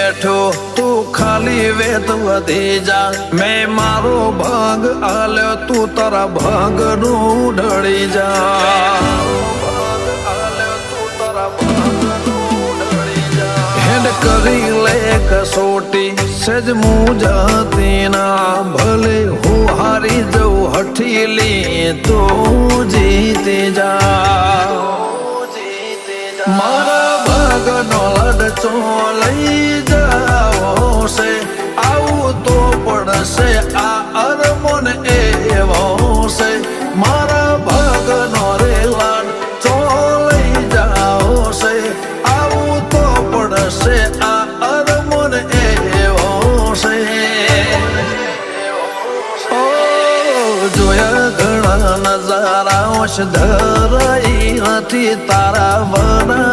બેઠો તું ખાલી વેત વધી જા મેં મારો ભાગ આલ્યો તું તારા ભાગ નું ઢળી જા હેડ કરી લે કસોટી સજ મુજાતી ના ભલે હું હારી જઉં હઠીલી તો જીતી જા મારા ભાગનો લડચો લઈ જાઓ છે આવું તો પડશે આ અરમોન એવો છે મારા ભાગનો રે લડચો લઈ જાઓ છે આવું તો પડશે આ અરમોન એવો છે જોયા ઘણા નજારા ધરાઈ નથી તારા વર